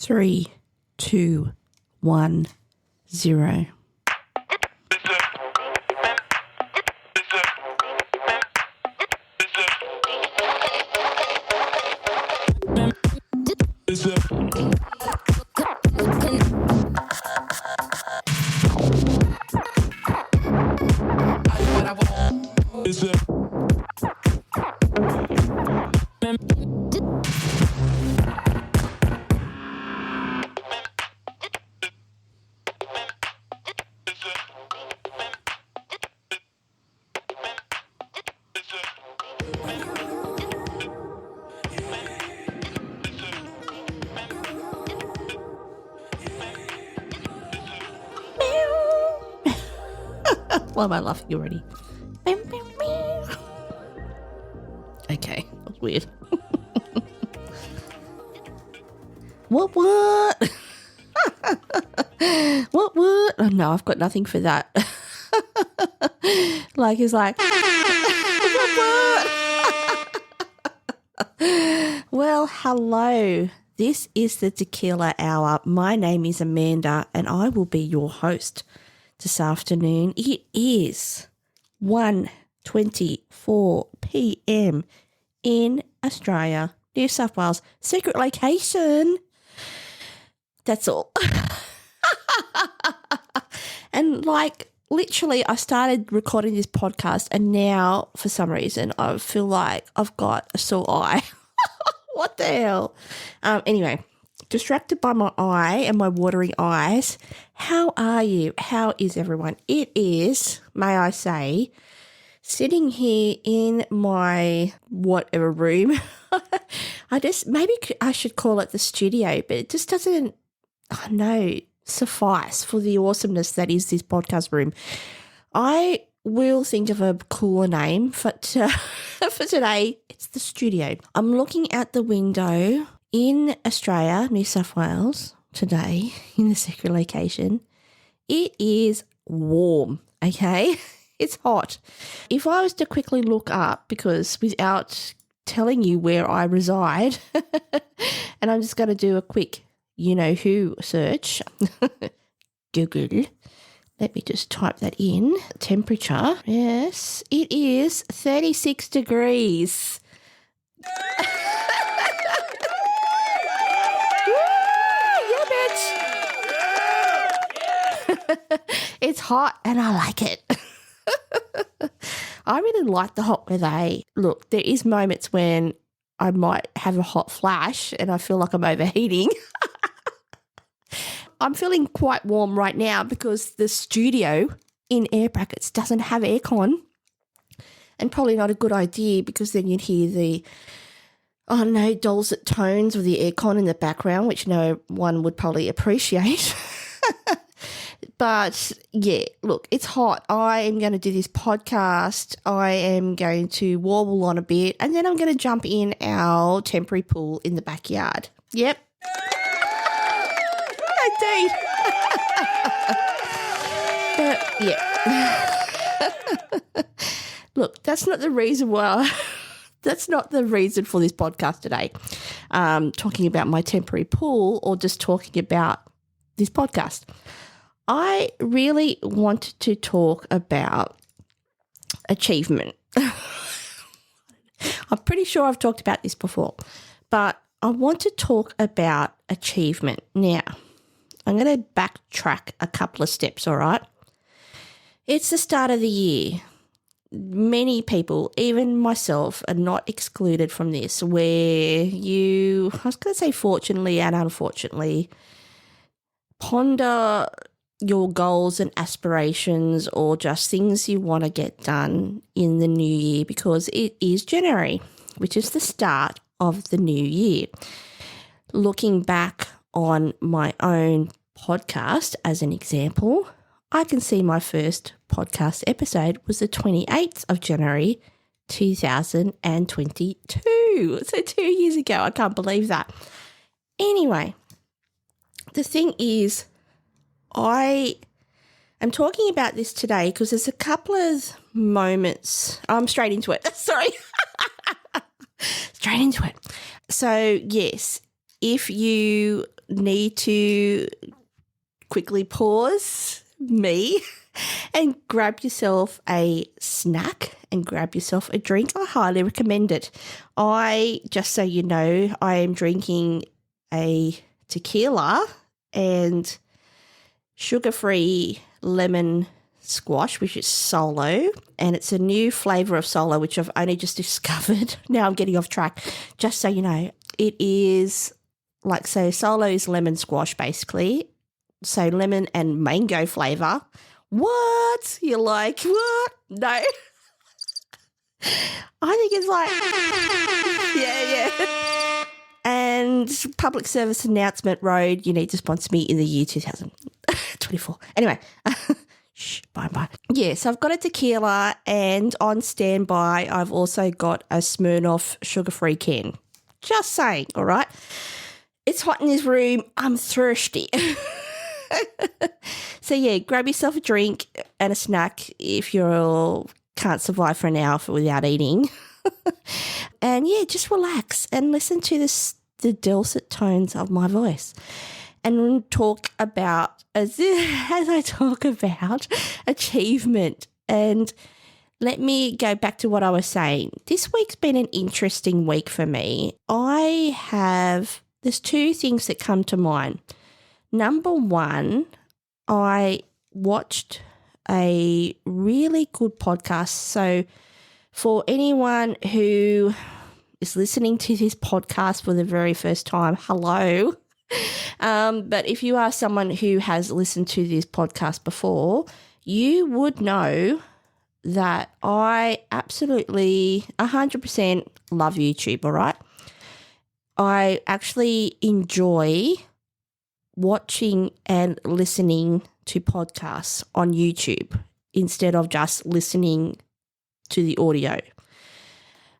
3, 2, 1, 0. Why am I laughing already? Okay, that was weird. What? What? Oh, no, I've got nothing for that. Like, he's like, what? Well, hello. This is the Tequila Hour. My name is Amanda, and I will be your host this afternoon. It is 1:24 p.m. in Australia, New South Wales, secret location. That's all. And like literally I started recording this podcast and now for some reason I feel like I've got a sore eye. What the hell? Anyway, distracted by my eye and my watering eyes. How are you? How is everyone? It is, may I say, sitting here in my whatever room. Maybe I should call it the studio, but it just doesn't, suffice for the awesomeness that is this podcast room. I will think of a cooler name for today. It's the studio. I'm looking out the window in Australia, New South Wales, today in the secret location. It is warm, okay? It's hot. If I was to quickly look up, because without telling you where I reside, and I'm just going to do a quick you-know-who search, Google. Let me just type that in. Temperature. Yes, it is 36 degrees. It's hot and I like it. I really like the hot weather. Look, there is moments when I might have a hot flash and I feel like I'm overheating. I'm feeling quite warm right now because the studio, in air brackets, doesn't have aircon. And probably not a good idea because then you'd hear the, dulcet tones of the aircon in the background, which no one would probably appreciate. But yeah, look, it's hot. I am going to do this podcast. I am going to warble on a bit and then I'm going to jump in our temporary pool in the backyard. Yep. Indeed. But yeah. Look, that's not the reason why. That's not the reason for this podcast today. Talking about my temporary pool or just talking about this podcast. I really want to talk about achievement. I'm pretty sure I've talked about this before, but I want to talk about achievement. Now, I'm going to backtrack a couple of steps, all right? It's the start of the year. Many people, even myself, are not excluded from this, where I was going to say fortunately and unfortunately, ponder your goals and aspirations or just things you want to get done in the new year because it is January, which is the start of the new year. Looking back on my own podcast as an example, I can see my first podcast episode was the 28th of January 2022. So 2 years ago. I can't believe that. Anyway, the thing is, I am talking about this today because there's a couple of moments. I'm straight into it. Sorry. Straight into it. So, yes, if you need to quickly pause me and grab yourself a snack and grab yourself a drink, I highly recommend it. Just so you know, I am drinking a tequila and sugar-free lemon squash, which is Solo, and it's a new flavour of Solo, which I've only just discovered. Now I'm getting off track. Just so you know, it is Solo is lemon squash basically, so lemon and mango flavour. What? You're like, what? No. I think it's like, yeah. And public service announcement, Road, you need to sponsor me in the year 2024. Anyway, shh, bye. Yeah, so I've got a tequila, and on standby, I've also got a Smirnoff sugar-free can. Just saying, all right? It's hot in this room. I'm thirsty. So, yeah, grab yourself a drink and a snack if you can't survive for an hour without eating. And, yeah, just relax and listen to the dulcet tones of my voice. And talk about, as I talk about achievement. And let me go back to what I was saying. This week's been an interesting week for me. There's two things that come to mind. Number one, I watched a really good podcast. So for anyone who is listening to this podcast for the very first time, hello. But if you are someone who has listened to this podcast before, you would know that I absolutely 100% love YouTube, all right? I actually enjoy watching and listening to podcasts on YouTube instead of just listening to the audio.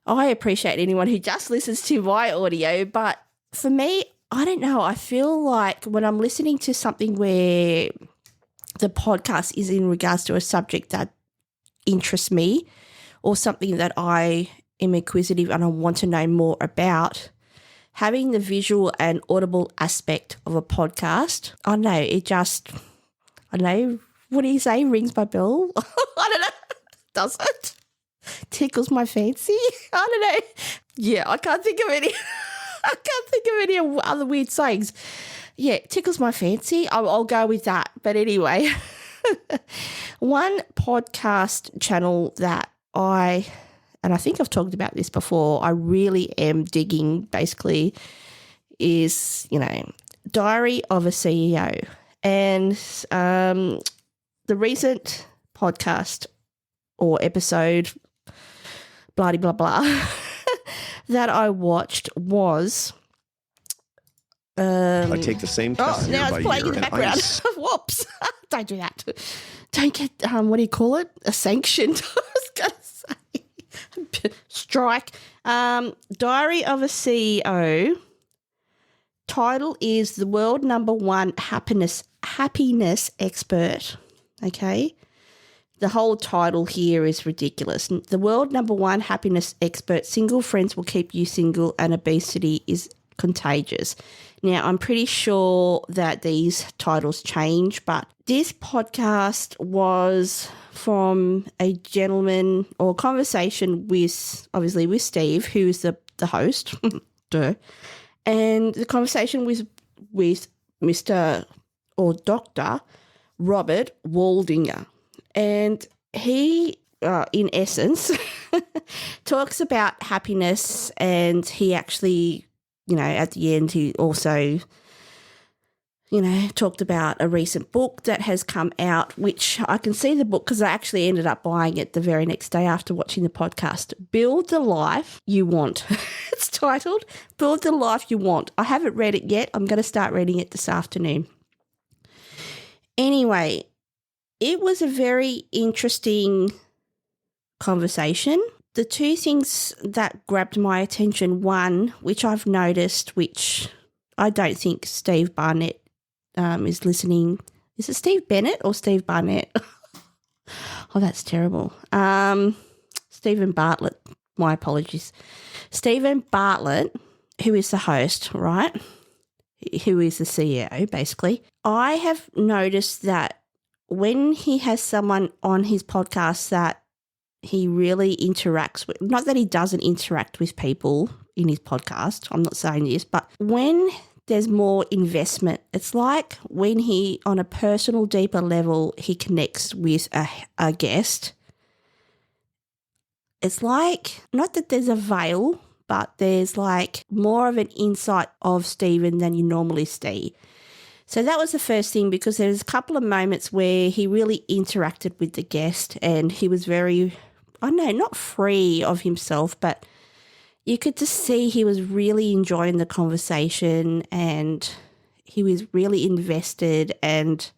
I appreciate anyone who just listens to my audio, but for me, I don't know. I feel like when I'm listening to something where the podcast is in regards to a subject that interests me or something that I am inquisitive and I want to know more about, having the visual and audible aspect of a podcast, I don't know, what do you say, rings my bell? I don't know, does it? Tickles my fancy? I don't know. Yeah, I can't think of any. I can't think of any other weird sayings. Yeah, tickles my fancy. I'll go with that. But anyway, one podcast channel that and I think I've talked about this before, I really am digging basically is, Diary of a CEO. And the recent podcast or episode, blah, blah, blah, that I watched was... I take the same test year now by it's playing year, in the and background. Whoops. Don't do that. Don't get, what do you call it? A sanction. I was going to say. Strike. Diary of a CEO. Title is The World #1 Happiness Expert. Okay. The whole title here is ridiculous. The World #1 Happiness Expert. Single friends will keep you single and obesity is contagious. Now, I'm pretty sure that these titles change, but this podcast was from a gentleman or conversation with, obviously, with Steve, who is the host. Duh. And the conversation was with Mr. or Dr. Robert Waldinger. And he, in essence, talks about happiness, and he actually, at the end, he also, talked about a recent book that has come out, which I can see the book because I actually ended up buying it the very next day after watching the podcast. Build the Life You Want. It's titled Build the Life You Want. I haven't read it yet. I'm going to start reading it this afternoon. Anyway, it was a very interesting conversation. The two things that grabbed my attention, one, which I've noticed, which I don't think Steve Barnett is listening. Is it Steve Bennett or Steve Barnett? Oh, that's terrible. Steven Bartlett, my apologies. Steven Bartlett, who is the host, right? who is the CEO, basically. I have noticed that when he has someone on his podcast that he really interacts with, not that he doesn't interact with people in his podcast, I'm not saying this, but when there's more investment, it's like when he, on a personal, deeper level, he connects with a guest. It's like, not that there's a veil, but there's like more of an insight of Steven than you normally see. So that was the first thing, because there was a couple of moments where he really interacted with the guest and he was very, I don't know, not free of himself, but you could just see he was really enjoying the conversation and he was really invested, and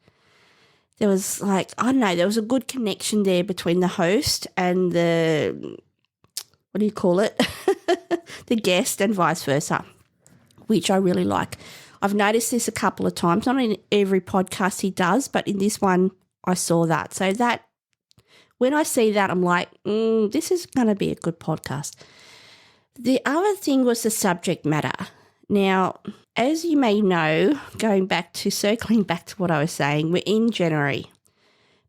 there was like, I don't know, there was a good connection there between the host and the, what do you call it, the guest, and vice versa, which I really like. I've noticed this a couple of times, not in every podcast he does, but in this one I saw that. So that when I see that, I'm like, this is going to be a good podcast. The other thing was the subject matter. Now, as you may know, circling back to what I was saying, we're in January.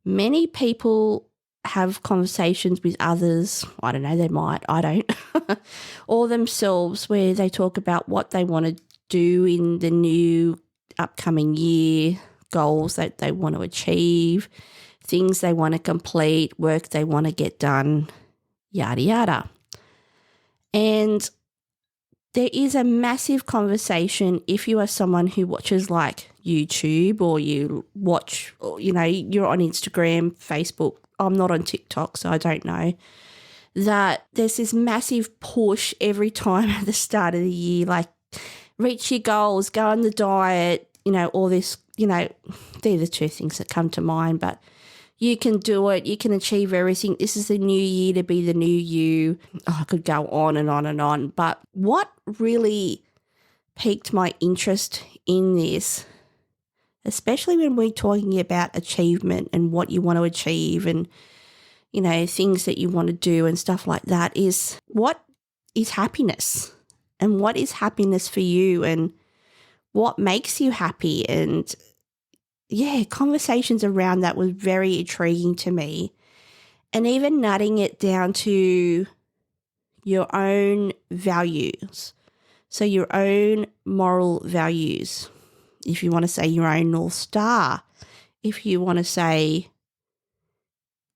Many people have conversations with others. I don't know, they might, I don't, or themselves, where they talk about what they want to do in the new upcoming year, goals that they want to achieve, things they want to complete, work they want to get done, yada, yada. And there is a massive conversation if you are someone who watches like YouTube, or you watch, you know, you're on Instagram, Facebook. I'm not on TikTok, so I don't know. That there's this massive push every time at the start of the year, like reach your goals, go on the diet, you know, all this, you know, they're the two things that come to mind, but you can do it. You can achieve everything. This is the new year to be the new you. Oh, I could go on and on and on. But what really piqued my interest in this, especially when we're talking about achievement and what you want to achieve and, you know, things that you want to do and stuff like that, is what is happiness, and what is happiness for you, and what makes you happy. And yeah, conversations around that was very intriguing to me. And even nutting it down to your own values. So your own moral values. If you want to say your own North Star. If you want to say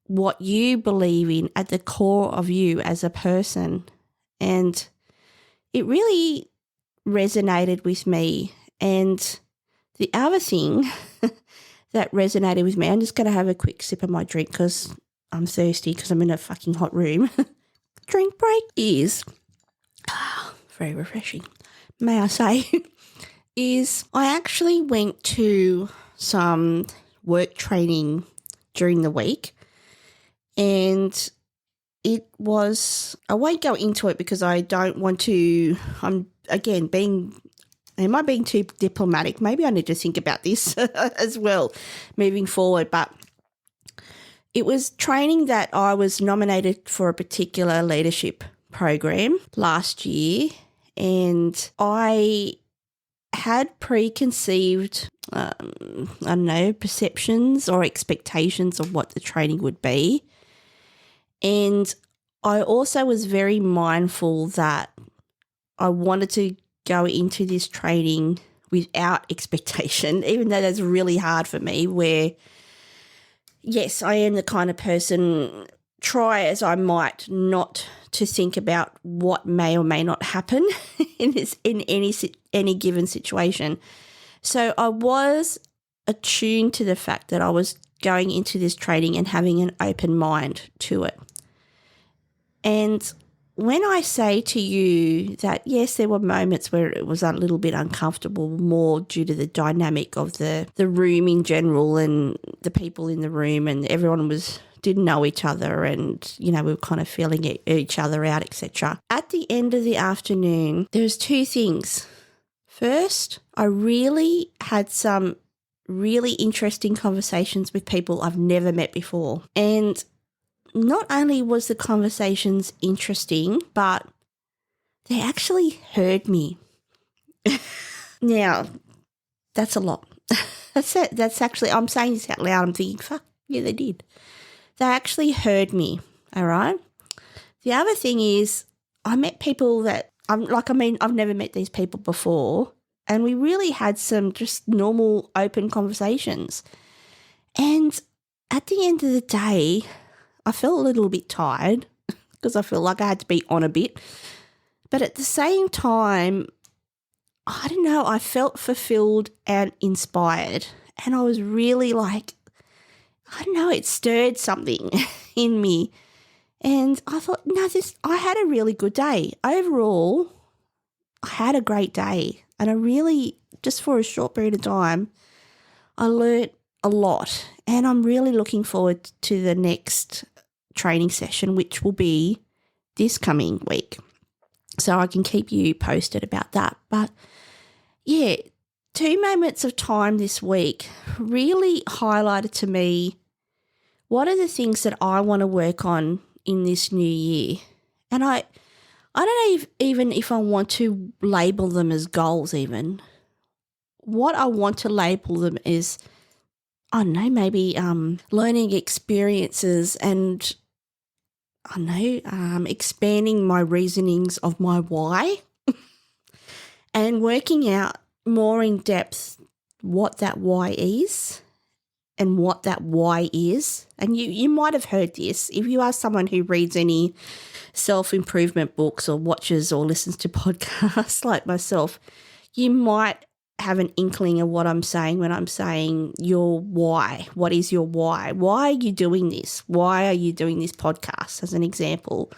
what you believe in at the core of you as a person. And it really resonated with me. And the other thing that resonated with me, I'm just going to have a quick sip of my drink because I'm thirsty because I'm in a fucking hot room. Drink break is very refreshing, may I say, is I actually went to some work training during the week, and it was, I won't go into it because I don't want to, am I being too diplomatic? Maybe I need to think about this as well moving forward. But it was training that I was nominated for a particular leadership program last year, and I had preconceived, perceptions or expectations of what the training would be. And I also was very mindful that I wanted to go into this training without expectation, even though that's really hard for me, where, yes, I am the kind of person, try as I might, not to think about what may or may not happen in any given situation. So I was attuned to the fact that I was going into this training and having an open mind to it. And when I say to you that, yes, there were moments where it was a little bit uncomfortable, more due to the dynamic of the room in general and the people in the room, and everyone didn't know each other, and, you know, we were kind of feeling each other out, etc. At the end of the afternoon, there's two things. First, I really had some really interesting conversations with people I've never met before. And not only was the conversations interesting, but they actually heard me. Now, That's a lot. That's it. That's actually, I'm saying this out loud. I'm thinking, fuck, yeah, they did. They actually heard me, all right? The other thing is I met people that, I've never met these people before, and we really had some just normal open conversations. And at the end of the day, I felt a little bit tired because I felt like I had to be on a bit. But at the same time, I don't know, I felt fulfilled and inspired. And I was really like, I don't know, it stirred something in me. And I thought, no, I had a really good day. Overall, I had a great day. And I really, just for a short period of time, I learnt a lot. And I'm really looking forward to the next training session, which will be this coming week. So I can keep you posted about that. But yeah, 2 moments of time this week really highlighted to me what are the things that I want to work on in this new year. And I don't know even if I want to label them as goals even. What I want to label them is, I don't know, maybe learning experiences and, I don't know, expanding my reasonings of my why and working out more in depth what that why is and what that why is. And you might have heard this. If you are someone who reads any self-improvement books or watches or listens to podcasts like myself, you might have an inkling of what I'm saying when I'm saying your why. What is your why? Why are you doing this? Why are you doing this podcast, as an example?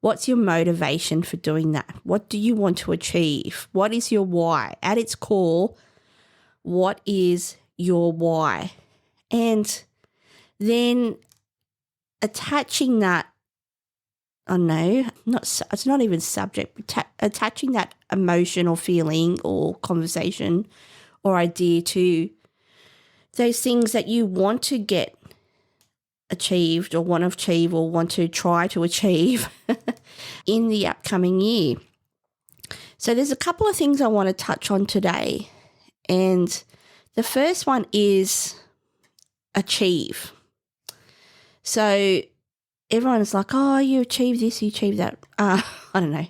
What's your motivation for doing that? What do you want to achieve? What is your why? At its core, what is your why? And then attaching that, I don't know, it's not even subject, attaching that emotion or feeling or conversation or idea to those things that you want to get achieved or want to achieve or want to try to achieve in the upcoming year. So there's a couple of things I want to touch on today. And the first one is achieve. So everyone's like, oh, you achieved this, you achieved that. I don't know.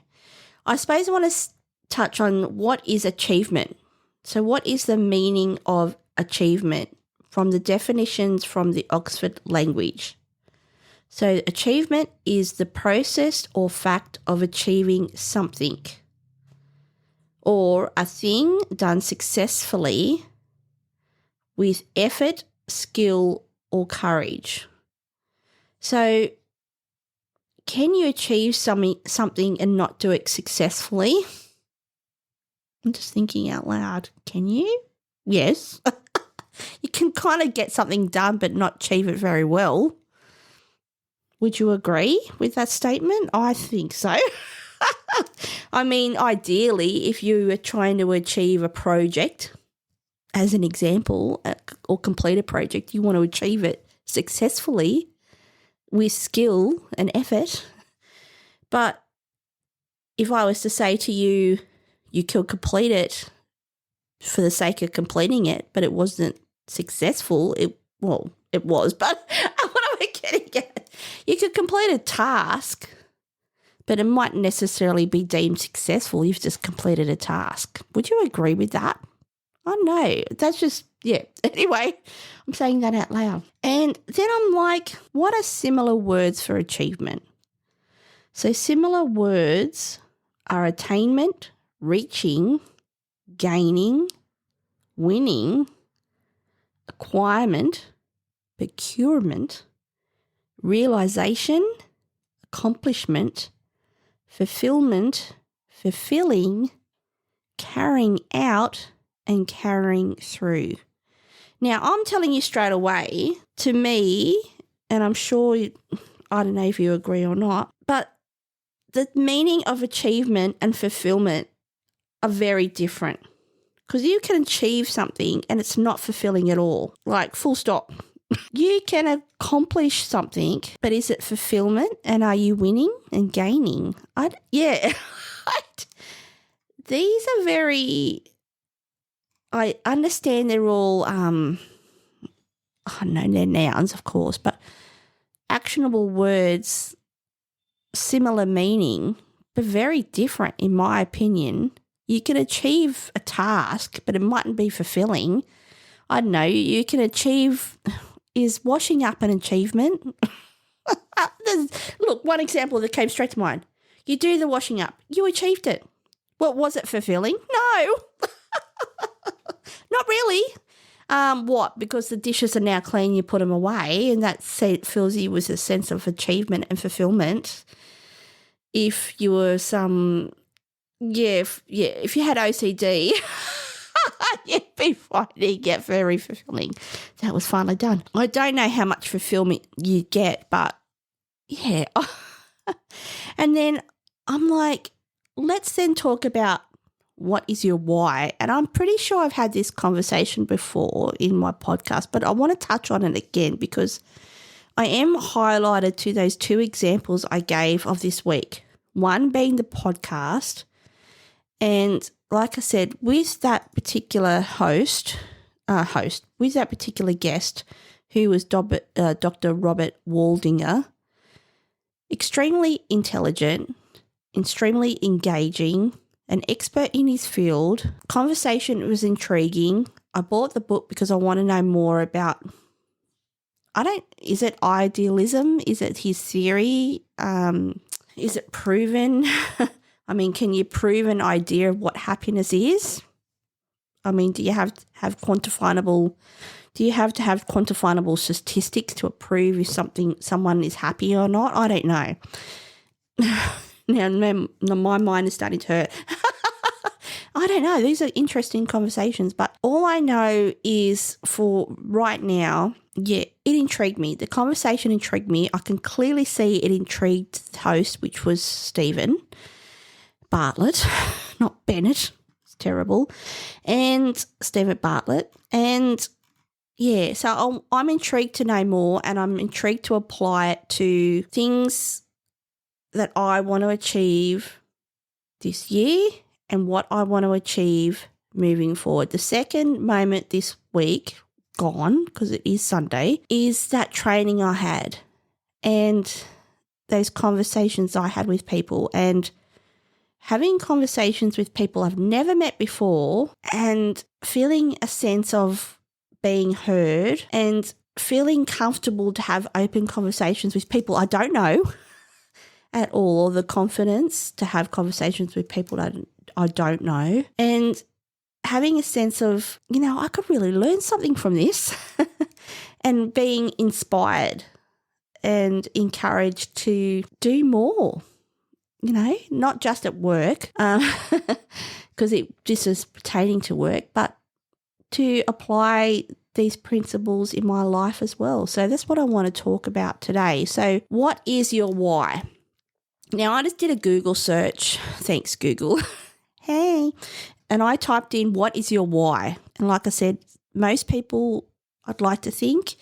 I suppose I want to touch on what is achievement. So what is the meaning of achievement from the definitions from the Oxford language? So achievement is the process or fact of achieving something or a thing done successfully with effort, skill, or courage. So can you achieve something and not do it successfully? I'm just thinking out loud. Can you? Yes. You can kind of get something done but not achieve it very well. Would you agree with that statement? I think so. I mean, ideally, if you are trying to achieve a project, as an example, or complete a project, you want to achieve it successfully with skill and effort. But if I was to say to you, you could complete it for the sake of completing it, but it wasn't successful, it was, but what am I getting at? You could complete a task, but it might necessarily be deemed successful. You've just completed a task. Would you agree with that? I don't know. That's just, yeah. Anyway, I'm saying that out loud. And then I'm like, what are similar words for achievement? So similar words are attainment, reaching, gaining, winning, acquirement, procurement, realization, accomplishment, fulfillment, fulfilling, carrying out, and carrying through. Now, I'm telling you straight away, to me, and I'm sure, I don't know if you agree or not, but the meaning of achievement and fulfillment are very different. Because you can achieve something and it's not fulfilling at all, like full stop. You can accomplish something, but is it fulfillment? And are you winning and gaining? These are very I understand they're all, I don't know, they're nouns, of course, but actionable words, similar meaning, but very different in my opinion. You can achieve a task, but it mightn't be fulfilling. I don't know, you can achieve, is washing up an achievement? Look, one example that came straight to mind. You do the washing up, you achieved it. Well, was it fulfilling? No, not really. What? Because the dishes are now clean, you put them away, and that fills you with a sense of achievement and fulfillment. If you were if you had OCD, you'd be finding it very fulfilling. That was finally done. I don't know how much fulfillment you get, but yeah. And then I'm like, let's then talk about what is your why. And I'm pretty sure I've had this conversation before in my podcast, but I want to touch on it again because I am highlighted to those two examples I gave of this week. One being the podcast, and like I said, with that particular with that particular guest, who was Dr. Robert Waldinger, extremely intelligent, extremely engaging, an expert in his field. Conversation was intriguing. I bought the book because I want to know more about, is it idealism? Is it his theory? Is it proven? I mean, can you prove an idea of what happiness is? I mean, do you have to have quantifiable statistics to prove if someone is happy or not? I don't know. Now my mind is starting to hurt. I don't know. These are interesting conversations, but all I know is for right now, yeah, it intrigued me. The conversation intrigued me. I can clearly see it intrigued the host, which was Steven Bartlett, not Bennett. It's terrible. And Steven Bartlett. And yeah, so I'm intrigued to know more, and I'm intrigued to apply it to things that I want to achieve this year and what I want to achieve moving forward. The second moment this week, gone, because it is Sunday, is that training I had and those conversations I had with people, and having conversations with people I've never met before and feeling a sense of being heard and feeling comfortable to have open conversations with people I don't know at all, or the confidence to have conversations with people that I don't know, and having a sense of, I could really learn something from this and being inspired and encouraged to do more, not just at work, because this is pertaining to work, but to apply these principles in my life as well. So that's what I want to talk about today. So what is your why? Now, I just did a Google search. Thanks, Google. Hey. And I typed in, what is your why? And like I said, most people, I'd like to think,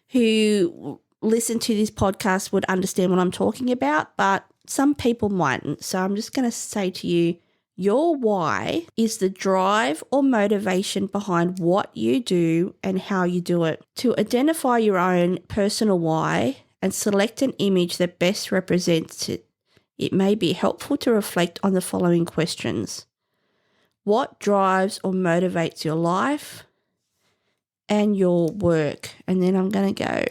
who listen to this podcast would understand what I'm talking about, but some people mightn't. So I'm just going to say to you, your why is the drive or motivation behind what you do and how you do it. To identify your own personal why and select an image that best represents it, it may be helpful to reflect on the following questions. What drives or motivates your life and your work? And then I'm going to go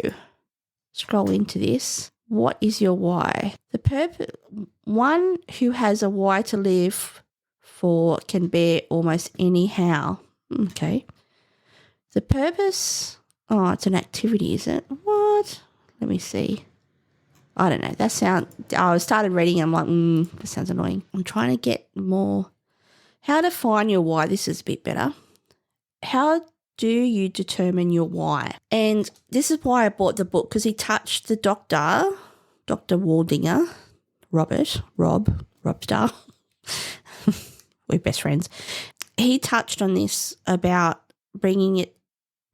scroll into this. What is your why? The purpose. One who has a why to live for can bear almost any how. Okay. The purpose. Oh, it's an activity, is it? What? Let me see. I don't know. I started reading and I'm like, that sounds annoying. I'm trying to get more. How to find your why. This is a bit better. How do you determine your why? And this is why I bought the book, because he touched the Dr. Waldinger, Robstar. We're best friends. He touched on this about bringing it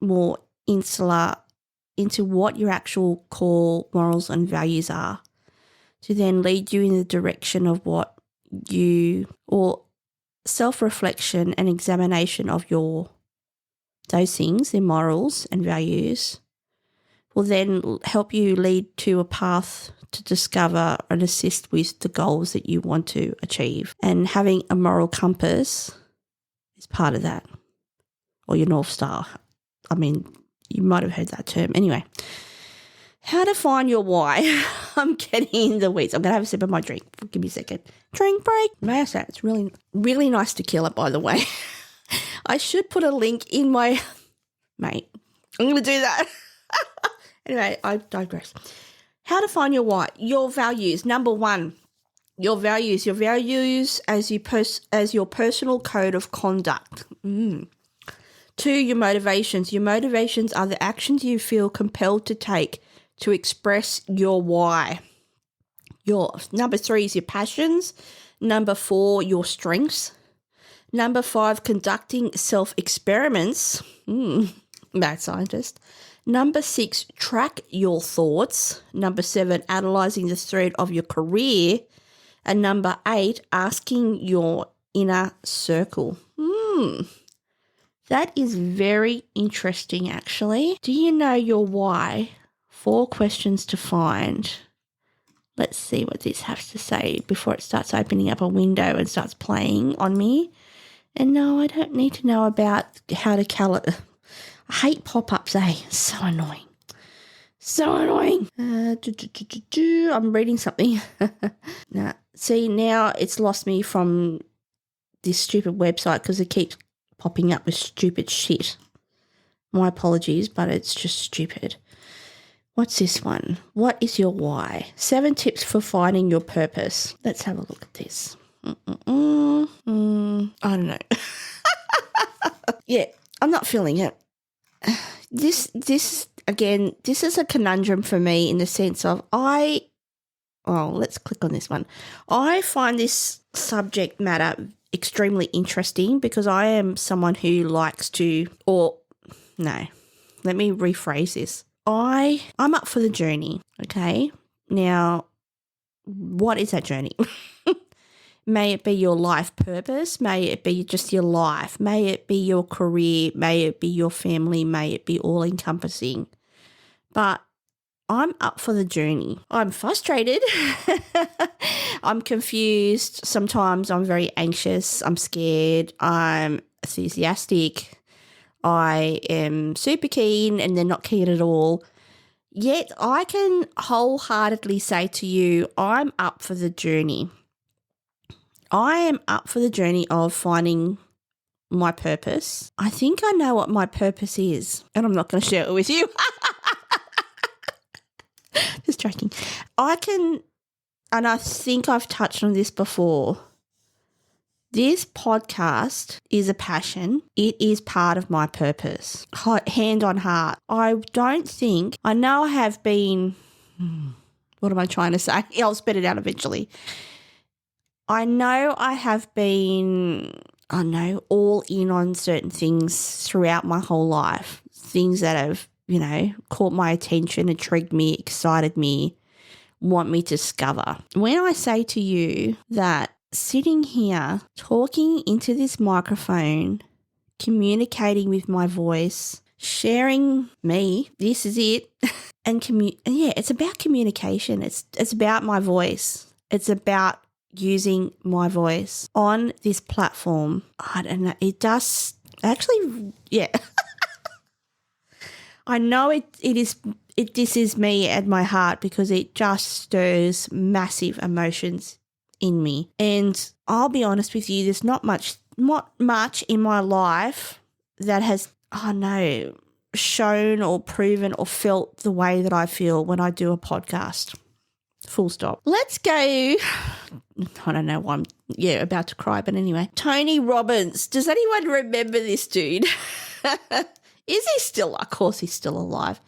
more insular into what your actual core morals and values are, to then lead you in the direction of what you, or self-reflection and examination of those things, their morals and values, will then help you lead to a path to discover and assist with the goals that you want to achieve. And having a moral compass is part of that, or your North Star. I mean, you might have heard that term. Anyway, how to find your why. I'm getting in the weeds. I'm going to have a sip of my drink. Give me a second. Drink break. May I say, it's really, really nice tequila, by the way. I should put a link in my... Mate, I'm going to do that. Anyway, I digress. How to find your why. Your values. Number one, your values. Your values as your personal code of conduct. 2, your motivations. Your motivations are the actions you feel compelled to take to express your why. Number 3 is your passions. Number 4, your strengths. Number 5, conducting self-experiments. Mad scientist. Number 6, track your thoughts. Number 7, analysing the thread of your career. And number 8, asking your inner circle. That is very interesting, actually. Do you know your why? 4 questions to find. Let's see what this has to say before it starts opening up a window and starts playing on me. And no, I don't need to know about how to I hate pop-ups, eh? So annoying. So annoying. I'm reading something. Nah. See, now it's lost me from this stupid website because it keeps popping up with stupid shit. My apologies, but it's just stupid. What's this one? What is your why? 7 tips for finding your purpose. Let's have a look at this. I don't know. Yeah, I'm not feeling it. This is a conundrum for me in the sense of let's click on this one. I find this subject matter extremely interesting because I am someone who likes to, let me rephrase this. I'm up for the journey, okay? Now, what is that journey? May it be your life purpose, may it be just your life, may it be your career, may it be your family, may it be all-encompassing. But I'm up for the journey. I'm frustrated. I'm confused. Sometimes I'm very anxious. I'm scared. I'm enthusiastic. I am super keen and then not keen at all. Yet I can wholeheartedly say to you, I'm up for the journey. I am up for the journey of finding my purpose. I think I know what my purpose is, and I'm not going to share it with you. Just joking. And I think I've touched on this before. This podcast is a passion. It is part of my purpose. Hand on heart. I know I have been, what am I trying to say? I'll spit it out eventually. I know I have been, all in on certain things throughout my whole life. Things that have, caught my attention, intrigued me, excited me, want me to discover. When I say to you that sitting here, talking into this microphone, communicating with my voice, sharing me, this is it. And it's about communication. It's about my voice. It's about using my voice on this platform. I don't know. It does actually, yeah. I know this is me at my heart because it just stirs massive emotions in me. And I'll be honest with you, there's not much in my life that has, shown or proven or felt the way that I feel when I do a podcast. Full stop. Let's go. I don't know why I'm about to cry, but anyway. Tony Robbins. Does anyone remember this dude? Is he still? Of course he's still alive.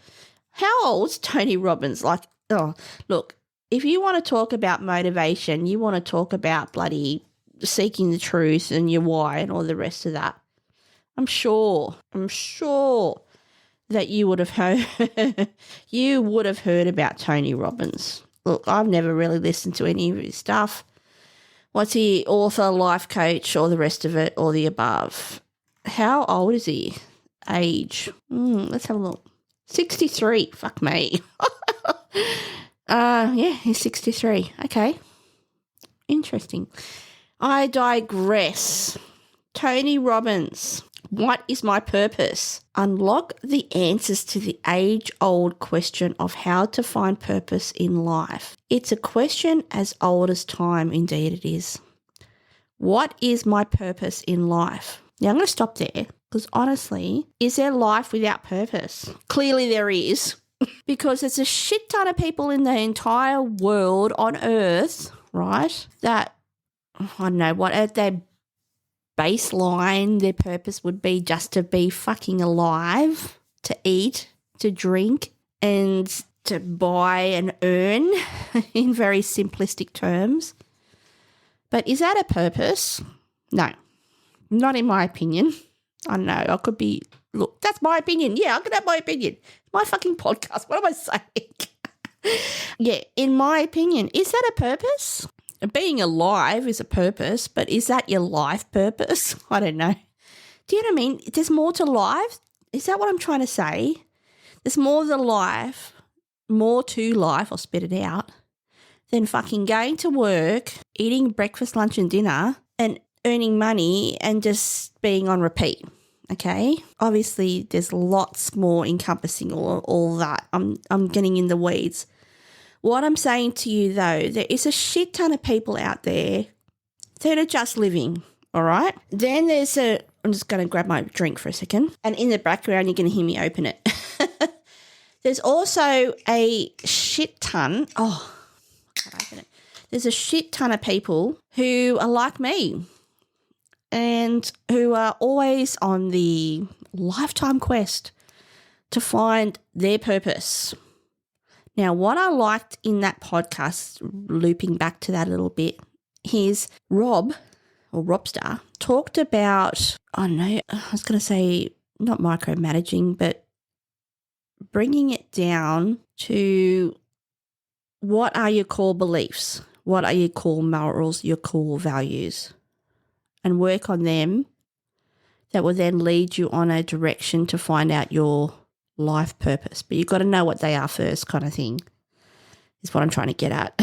How old's Tony Robbins? Look, if you want to talk about motivation, you want to talk about bloody seeking the truth and your why and all the rest of that. I'm sure that you would have heard about Tony Robbins. Look, I've never really listened to any of his stuff. What's he, author, life coach, or the rest of it, or the above? How old is he? Age. Let's have a look. 63. Fuck me. Yeah, he's 63. Okay. Interesting. I digress. Tony Robbins. What is my purpose? Unlock the answers to the age-old question of how to find purpose in life. It's a question as old as time, indeed it is. What is my purpose in life? Now, I'm going to stop there because honestly, is there life without purpose? Clearly there is, because there's a shit ton of people in the entire world on Earth, right, that, I don't know, what at their baseline, their purpose would be just to be fucking alive, to eat, to drink, and to buy and earn in very simplistic terms. But is that a purpose? No, not in my opinion. I don't know. I could be, look, that's my opinion. Yeah, I could have my opinion. My fucking podcast. What am I saying? Yeah, in my opinion, is that a purpose? Being alive is a purpose, but is that your life purpose? I don't know. Do you know what I mean? There's more to life. Is that what I'm trying to say? There's more to life, I'll spit it out, than fucking going to work, eating breakfast, lunch and dinner and earning money and just being on repeat, okay? Obviously, there's lots more encompassing all that. I'm getting in the weeds. What I'm saying to you, though, there is a shit ton of people out there that are just living, all right? Then I'm just going to grab my drink for a second, and in the background, you're going to hear me open it. There's also a shit ton, there's a shit ton of people who are like me and who are always on the lifetime quest to find their purpose. Now, what I liked in that podcast, looping back to that a little bit, is Robster, talked about, I don't know, I was going to say not micromanaging, but bringing it down to what are your core beliefs? What are your core morals, your core values? And work on them. That will then lead you on a direction to find out your life purpose. But you've got to know what they are first, kind of thing, is what I'm trying to get at.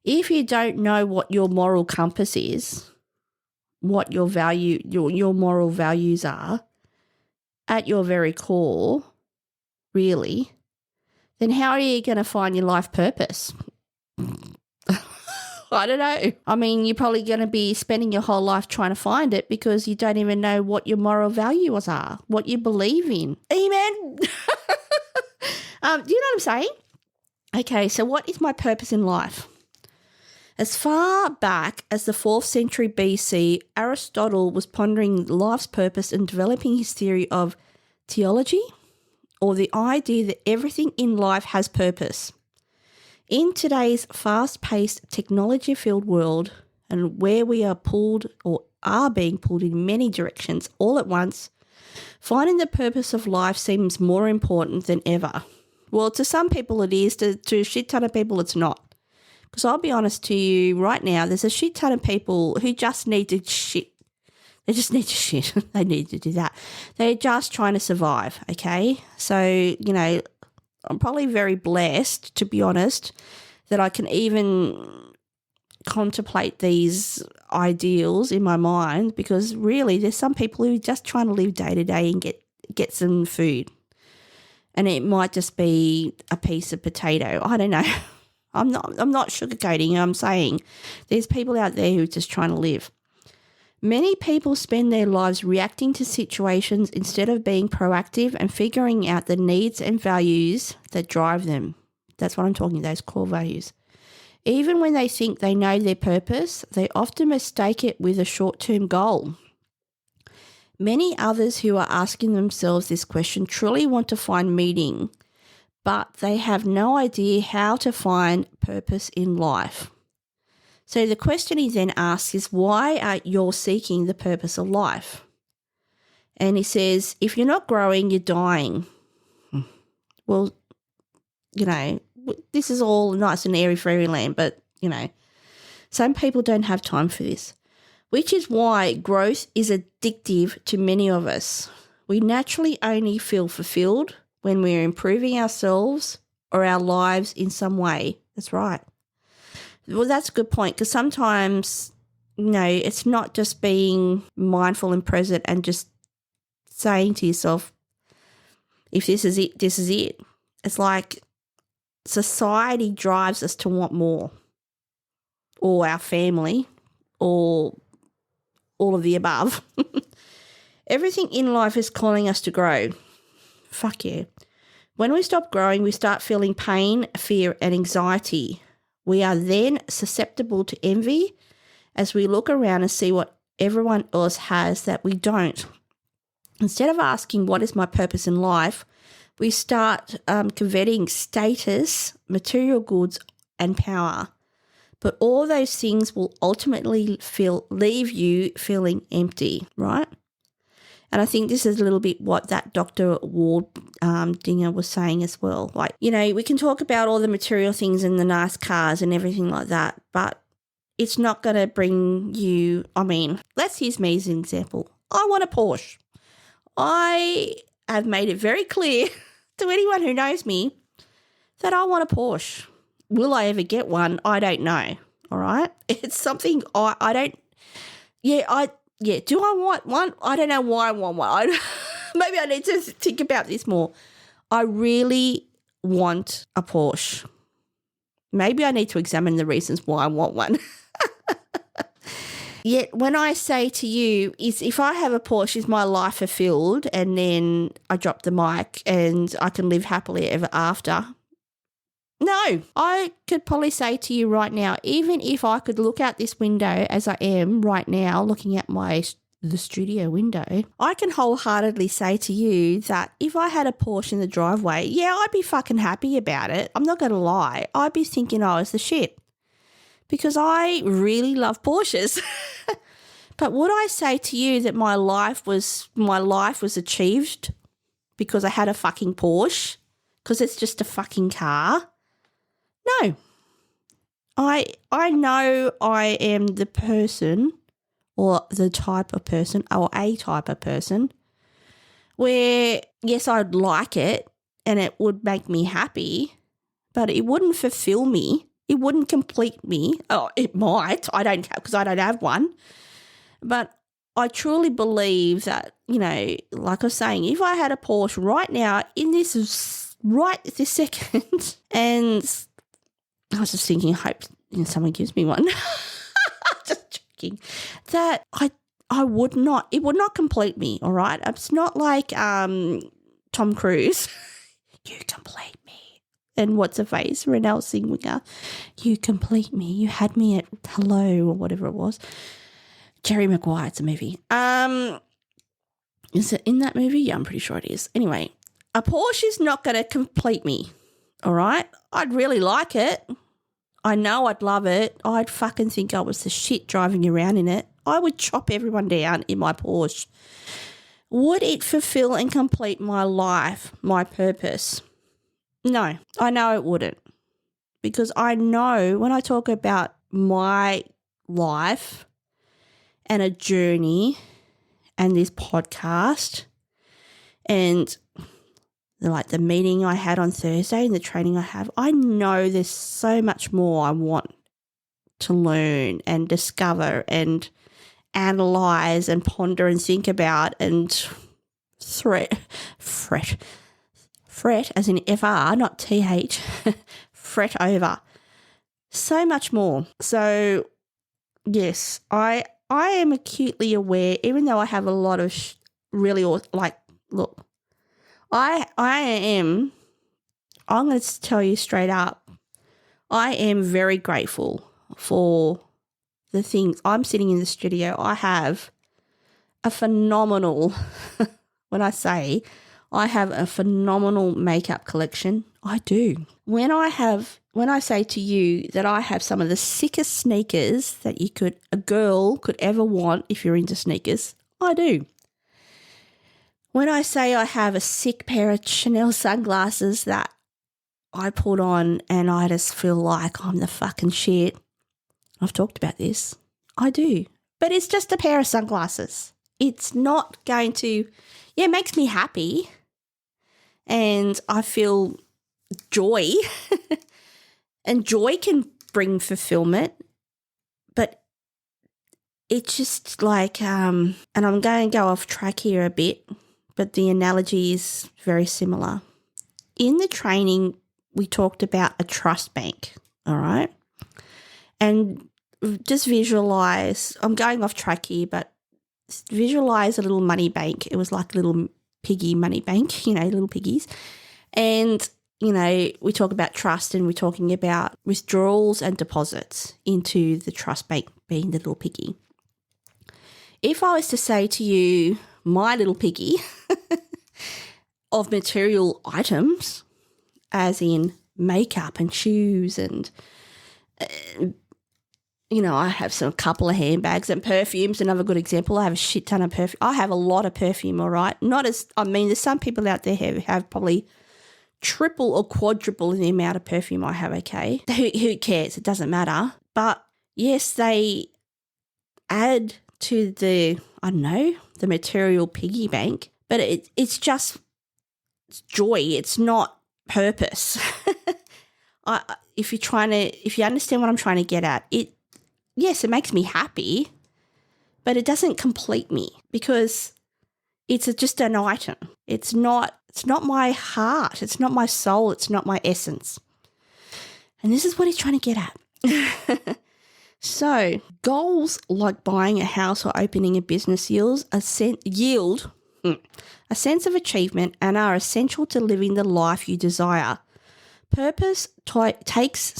If you don't know what your moral compass is, what your moral values are at your very core, really, then how are you going to find your life purpose? I don't know. I mean, you're probably going to be spending your whole life trying to find it because you don't even know what your moral values are, what you believe in. Amen. Do you know what I'm saying? Okay, so what is my purpose in life? As far back as the 4th century BC, Aristotle was pondering life's purpose and developing his theory of theology, or the idea that everything in life has purpose. In today's fast-paced, technology-filled world, and where we are pulled or are being pulled in many directions all at once, finding the purpose of life seems more important than ever. Well, to some people it is, to a shit ton of people it's not. Because I'll be honest to you right now, there's a shit ton of people who just need to shit. They just need to shit. They need to do that. They're just trying to survive, okay? So, you know, I'm probably very blessed, to be honest, that I can even contemplate these ideals in my mind, because really there's some people who are just trying to live day to day and get some food. And it might just be a piece of potato. I don't know. I'm not sugarcoating. I'm saying there's people out there who are just trying to live. Many people spend their lives reacting to situations instead of being proactive and figuring out the needs and values that drive them. That's what I'm talking about, those core values. Even when they think they know their purpose, they often mistake it with a short-term goal. Many others who are asking themselves this question truly want to find meaning, but they have no idea how to find purpose in life. So the question he then asks is, why are you seeking the purpose of life? And he says, if you're not growing, you're dying. Well, you know, this is all nice and airy fairyland, but, you know, Some people don't have time for this, which is why growth is addictive to many of us. We naturally only feel fulfilled when we're improving ourselves or our lives in some way. That's right. Well, that's a good point, because sometimes, it's not just being mindful and present and just saying to yourself, if this is it, this is it. It's like society drives us to want more, or our family, or all of the above. Everything in life is calling us to grow. Fuck yeah. When we stop growing, we start feeling pain, fear, and anxiety. We are then susceptible to envy as we look around and see what everyone else has that we don't. Instead of asking, what is my purpose in life, we start coveting status, material goods, and power. But all those things will ultimately leave you feeling empty, right? And I think this is a little bit what that Dr. Waldinger was saying as well. Like, we can talk about all the material things and the nice cars and everything like that, but it's not going to bring you, let's use me as an example. I want a Porsche. I have made it very clear to anyone who knows me that I want a Porsche. Will I ever get one? I don't know, all right? It's something I don't – do I want one? I don't know why I want one. Maybe I need to think about this more. I really want a Porsche. Maybe I need to examine the reasons why I want one. Yet when I say to you, if I have a Porsche, is my life fulfilled, and then I drop the mic and I can live happily ever after? No, I could probably say to you right now, even if I could look out this window as I am right now, looking at the studio window, I can wholeheartedly say to you that if I had a Porsche in the driveway, I'd be fucking happy about it. I'm not going to lie. I'd be thinking, it's the shit, because I really love Porsches. But would I say to you that my life was achieved because I had a fucking Porsche? Because it's just a fucking car? No. I know I am the person, or the type of person, or a type of person where, yes, I'd like it and it would make me happy, but it wouldn't fulfill me. It wouldn't complete me. Oh, it might. I don't have, because I don't have one. But I truly believe that, like I was saying, if I had a Porsche right now right this second, and I was just thinking, I hope someone gives me one. Just joking. That I would not, it would not complete me, all right? It's not like Tom Cruise. You complete me. And what's her face? Renelle Singwinger. You complete me. You had me at hello, or whatever it was. Jerry Maguire, it's a movie. Is it in that movie? Yeah, I'm pretty sure it is. Anyway, a Porsche is not going to complete me, all right? I'd really like it. I know I'd love it. I'd fucking think I was the shit driving around in it. I would chop everyone down in my Porsche. Would it fulfill and complete my life, my purpose? No, I know it wouldn't. Because I know when I talk about my life and a journey and this podcast and like the meeting I had on Thursday and the training I have, I know there's so much more I want to learn and discover and analyze and ponder and think about and fret as in FR, not TH, fret over. So much more. So, yes, I am acutely aware, even though I have a lot of look, I'm going to tell you straight up, I am very grateful for the things. I'm sitting in the studio. I have a phenomenal, when I say I have a phenomenal makeup collection, I do. When I say to you that I have some of the sickest sneakers that a girl could ever want if you're into sneakers, I do. When I say I have a sick pair of Chanel sunglasses that I put on and I just feel like I'm the fucking shit, I've talked about this. I do. But it's just a pair of sunglasses. It's not going to, it makes me happy and I feel joy. And joy can bring fulfillment, but it's just like, and I'm going to go off track here a bit, but the analogy is very similar. In the training, we talked about a trust bank, all right? And just visualize, I'm going off track here, but visualize a little money bank. It was like a little piggy money bank, little piggies. And, we talk about trust and we're talking about withdrawals and deposits into the trust bank being the little piggy. If I was to say to you, my little piggy of material items, as in makeup and shoes and, I have a couple of handbags and perfumes. Another good example, I have a shit ton of perfume. I have a lot of perfume, all right? There's some people out there who have probably triple or quadruple the amount of perfume I have, okay? Who cares? It doesn't matter. But, yes, they add to the material piggy bank, but it's just joy. It's not purpose. If you understand what I'm trying to get at, yes, it makes me happy, but it doesn't complete me because it's just an item. It's not my heart. It's not my soul. It's not my essence. And this is what he's trying to get at. So goals like buying a house or opening a business yield a sense of achievement and are essential to living the life you desire. Purpose takes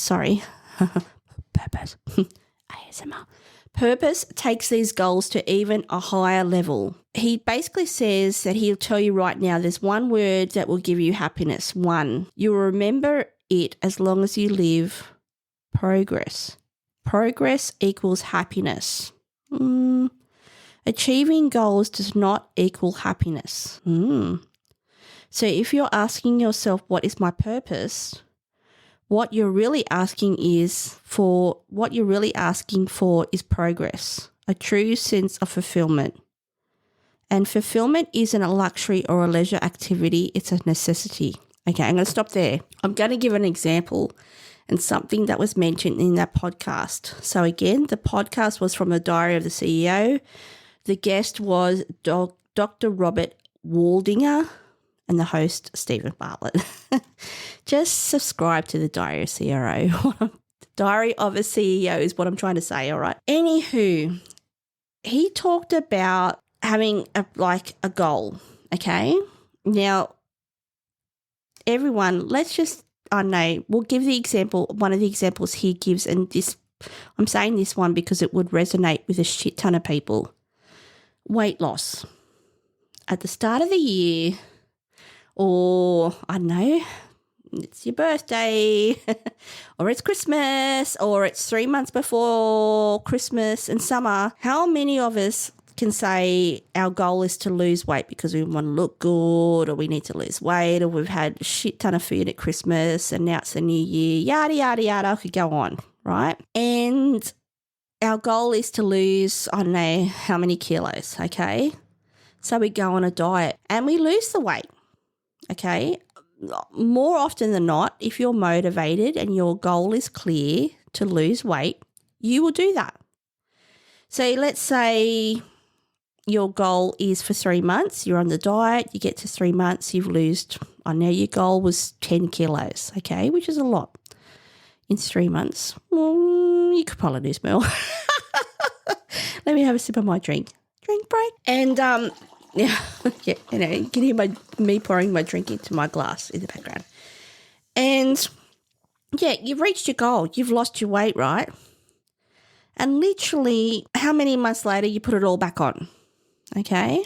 these goals to even a higher level. He basically says that he'll tell you right now there's one word that will give you happiness. One. You'll remember it as long as you live. Progress. Progress equals happiness. Achieving goals does not equal happiness. So if you're asking yourself, what is my purpose? What you're really asking for is progress, a true sense of fulfillment. And fulfillment isn't a luxury or a leisure activity, it's a necessity. Okay, I'm going to stop there. I'm going to give an example and something that was mentioned in that podcast. So again, the podcast was from the Diary of the CEO. The guest was Dr. Robert Waldinger and the host, Steven Bartlett. Just subscribe to the Diary of CRO. Diary of a CEO is what I'm trying to say, all right? Anywho, he talked about having a goal, okay? Now, everyone, we'll give the example, one of the examples he gives, and this, I'm saying this one because it would resonate with a shit ton of people. Weight loss. At the start of the year, or it's your birthday, or it's Christmas, or it's 3 months before Christmas and summer, how many of us can say our goal is to lose weight because we want to look good, or we need to lose weight, or we've had a shit ton of food at Christmas and now it's the new year, yada, yada, yada, I could go on, right? And our goal is to lose, how many kilos, okay? So we go on a diet and we lose the weight, okay? More often than not, if you're motivated and your goal is clear to lose weight, you will do that. So let's say your goal is for 3 months, you're on the diet, you get to 3 months, you've lost, your goal was 10 kilos, okay, which is a lot. In 3 months, well, you could probably lose more. Let me have a sip of my drink. Drink break. And, you can hear me pouring my drink into my glass in the background. And, you've reached your goal. You've lost your weight, right? And literally, how many months later you put it all back on, okay?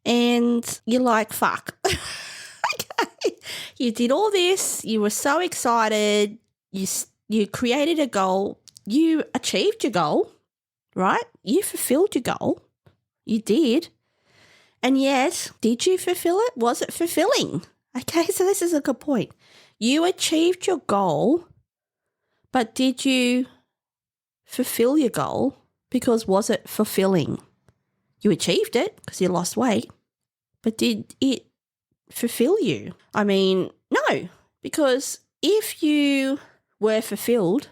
And you're like, fuck. Okay. You did all this. You were so excited. You created a goal. You achieved your goal, right? You fulfilled your goal. You did. And yet, did you fulfill it? Was it fulfilling? Okay, so this is a good point. You achieved your goal, but did you fulfill your goal? Because was it fulfilling? You achieved it because you lost weight, but did it fulfill you? I mean, no, because if you were fulfilled,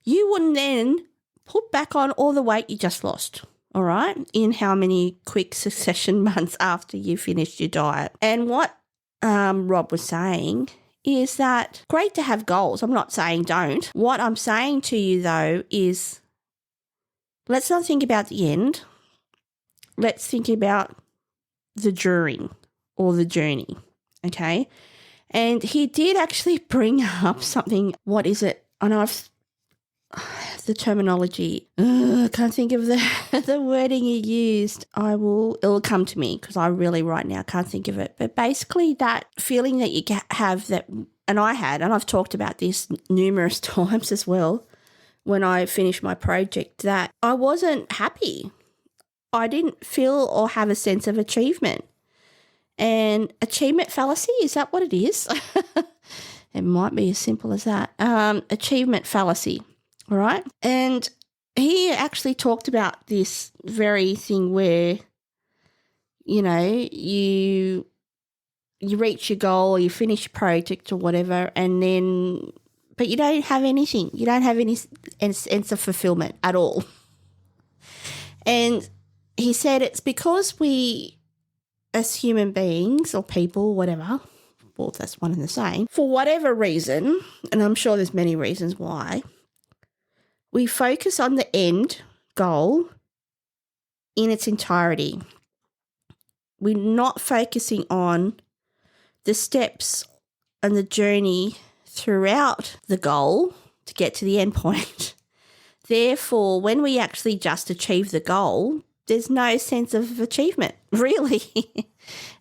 you wouldn't then put back on all the weight you just lost, all right, in how many quick succession months after you finished your diet. And what Rob was saying is that great to have goals. I'm not saying don't. What I'm saying to you, though, is let's not think about the end. Let's think about the during or the journey, okay? And he did actually bring up something. What is it? I know the terminology. I can't think of the wording he used. It'll come to me because I really right now can't think of it. But basically that feeling that you have that, and I had, and I've talked about this numerous times as well, when I finished my project, that I wasn't happy. I didn't feel or have a sense of achievement. And achievement fallacy, is that what it is? It might be as simple as that. Achievement fallacy, all right? And he actually talked about this very thing where, you know, you reach your goal or you finish your project or whatever, and then, but you don't have anything. You don't have any sense of fulfillment at all. And he said it's because we, as human beings or people, whatever, well, that's one and the same, for whatever reason, and I'm sure there's many reasons why, we focus on the end goal in its entirety. We're not focusing on the steps and the journey throughout the goal to get to the end point. Therefore, when we actually just achieve the goal, there's no sense of achievement, really,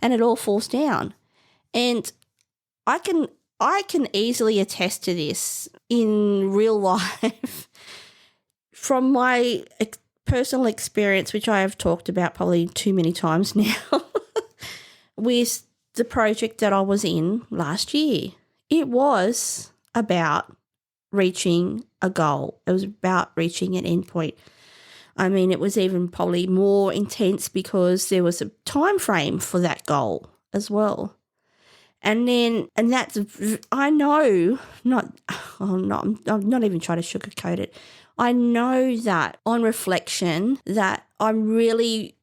and it all falls down. And I can easily attest to this in real life from my personal experience, which I have talked about probably too many times now, with the project that I was in last year. It was about reaching a goal. It was about reaching an endpoint. I mean, it was even probably more intense because there was a time frame for that goal as well. And that's, I know, I'm not even trying to sugarcoat it. I know that on reflection that I'm really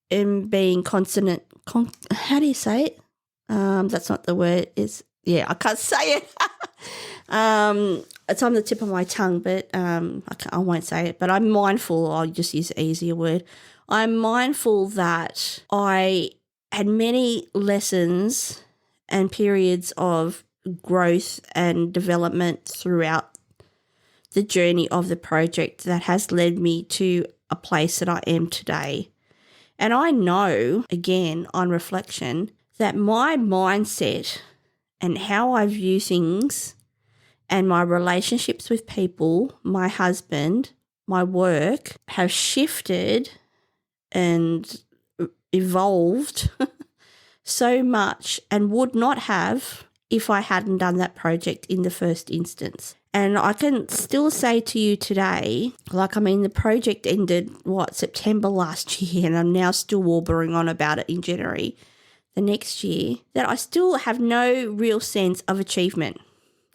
being consonant, how do you say it? That's not the word. I can't say it. It's on the tip of my tongue, but I won't say it. But I'm mindful. I'll just use an easier word. I'm mindful that I had many lessons and periods of growth and development throughout the journey of the project that has led me to a place that I am today. And I know, again, on reflection, that my mindset and how I view things and my relationships with people, my husband, my work, have shifted and evolved so much and would not have if I hadn't done that project in the first instance. And I can still say to you today, the project ended, September last year, and I'm now still warbling on about it in January the next year, that I still have no real sense of achievement.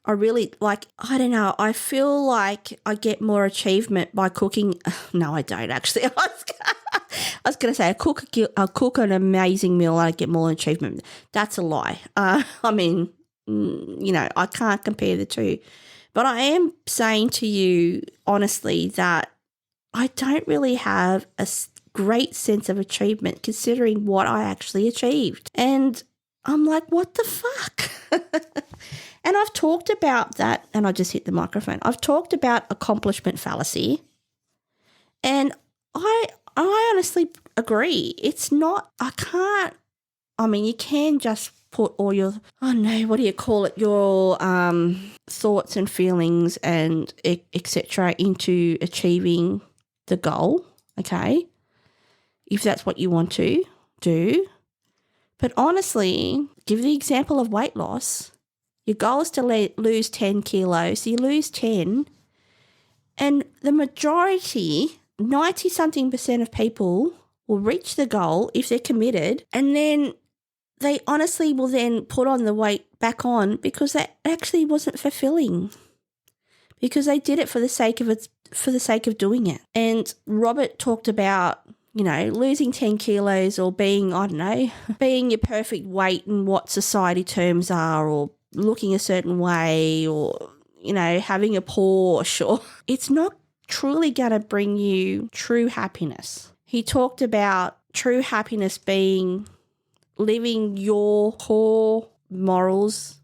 I really, I don't know, I feel like I get more achievement by cooking. No, I don't actually. I was going to say I cook an amazing meal and I get more achievement. That's a lie. I can't compare the two. But I am saying to you honestly that I don't really have a great sense of achievement considering what I actually achieved. And I'm like, what the fuck? And I've talked about that, and I just hit the microphone. I've talked about accomplishment fallacy, and I honestly agree. It's not, you can just put all your, your thoughts and feelings and etc. into achieving the goal, okay, if that's what you want to do. But honestly, give the example of weight loss. Your goal is to lose 10 kilos. You lose 10 And the majority, 90-something% of people will reach the goal if they're committed, and then they honestly will then put on the weight back on because that actually wasn't fulfilling, because they did it for the sake of doing it. And Robert talked about, losing 10 kilos or being, being your perfect weight in what society terms are, or looking a certain way, or, having a Porsche, or it's not truly going to bring you true happiness. He talked about true happiness being living your core morals,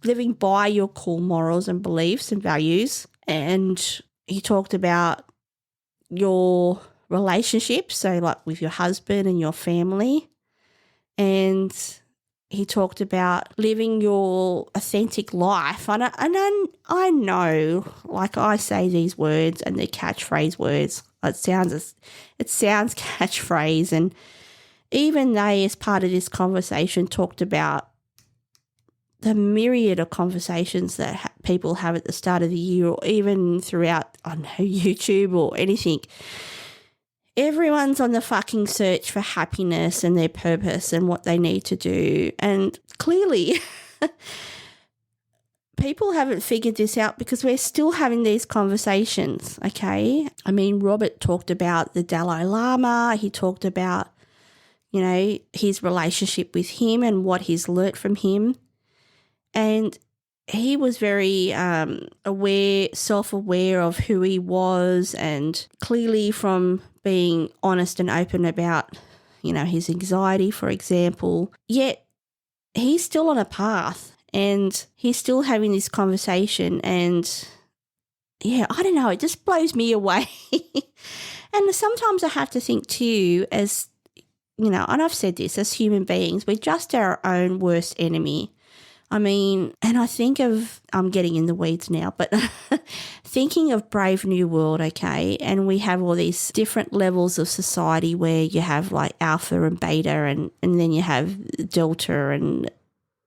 living by your core morals and beliefs and values. And he talked about your relationships, so like with your husband and your family. And he talked about living your authentic life. And I know, like, I say these words and they're catchphrase words. It sounds catchphrase. And even they, as part of this conversation, talked about the myriad of conversations that people have at the start of the year, or even throughout, YouTube or anything. Everyone's on the fucking search for happiness and their purpose and what they need to do. And clearly, people haven't figured this out because we're still having these conversations, okay? I mean, Robert talked about the Dalai Lama. He talked about, his relationship with him and what he's learnt from him. And he was very self-aware of who he was, and clearly from being honest and open about, his anxiety, for example. Yet he's still on a path and he's still having this conversation, and yeah, I don't know, it just blows me away. And sometimes I have to think too, as, and I've said this, as human beings, we're just our own worst enemy. I mean, and I think of, I'm getting in the weeds now, but thinking of Brave New World, okay, and we have all these different levels of society where you have like alpha and beta, and then you have delta, and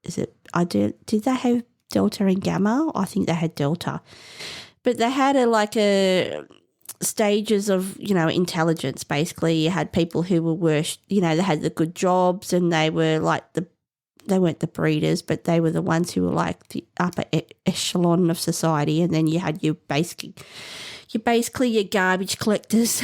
did they have delta and gamma? I think they had delta. But they had a stages of, intelligence, basically. You had people who were worse, they had the good jobs, and they were like they weren't the breeders, but they were the ones who were like the upper echelon of society. And then you had your garbage collectors,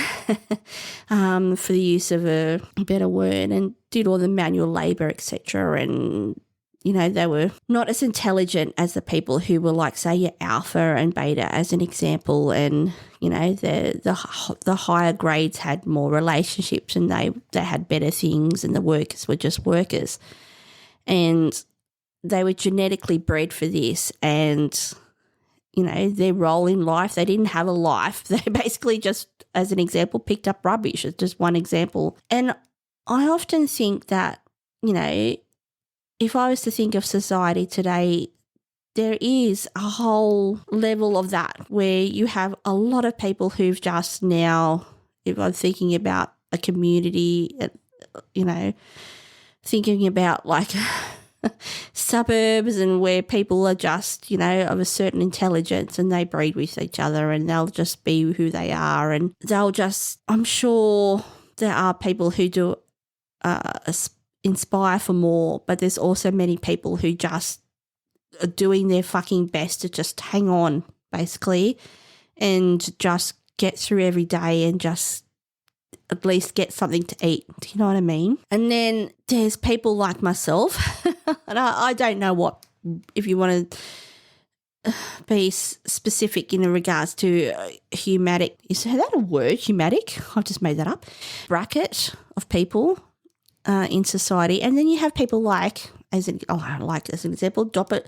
for the use of a better word, and did all the manual labour, etc. And, they were not as intelligent as the people who were like, say, your alpha and beta, as an example. And, the higher grades had more relationships, and they had better things, and the workers were just workers. And they were genetically bred for this, and, their role in life, they didn't have a life. They basically just, as an example, picked up rubbish. It's just one example. And I often think that, if I was to think of society today, there is a whole level of that where you have a lot of people who've just now, if I'm thinking about a community, thinking about like suburbs, and where people are just, of a certain intelligence, and they breed with each other, and they'll just be who they are, and they'll just, I'm sure there are people who do inspire for more, but there's also many people who just are doing their fucking best to just hang on, basically, and just get through every day and just at least get something to eat. Do you know what I mean? And then there's people like myself, and I don't know what, if you want to be specific in regards to humatic, is that a word, humatic? I've just made that up. Bracket of people in society. And then you have people like, as an example, Dr.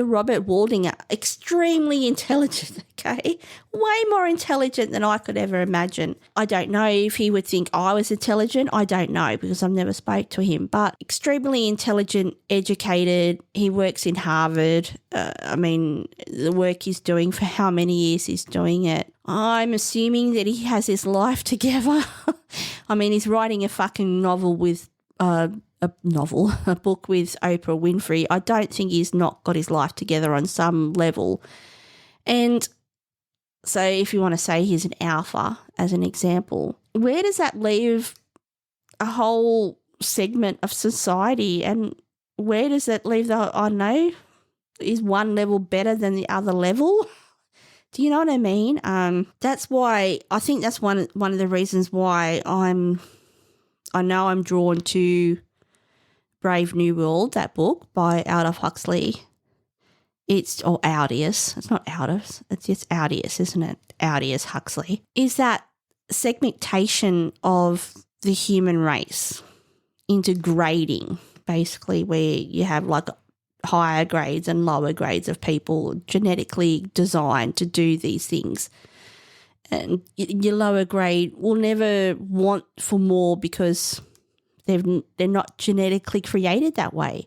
Robert Waldinger, extremely intelligent, okay? Way more intelligent than I could ever imagine. I don't know if he would think I was intelligent. I don't know, because I've never spoke to him, but extremely intelligent, educated. He works in Harvard. The work he's doing, for how many years he's doing it. I'm assuming that he has his life together. He's writing a fucking novel with a book with Oprah Winfrey. I don't think he's not got his life together on some level. And So if you want to say he's an alpha as an example, where does that leave a whole segment of society, and where does that leave I don't know, is one level better than the other level? Do you know what I mean? That's why I think that's one of the reasons why I know I'm drawn to Brave New World, that book by Aldous Huxley. It's Aldous. It's not Aldous. It's just Aldous, isn't it? Aldous Huxley. Is that segmentation of the human race into grading, basically, where you have like higher grades and lower grades of people genetically designed to do these things. And your lower grade will never want for more because they're not genetically created that way.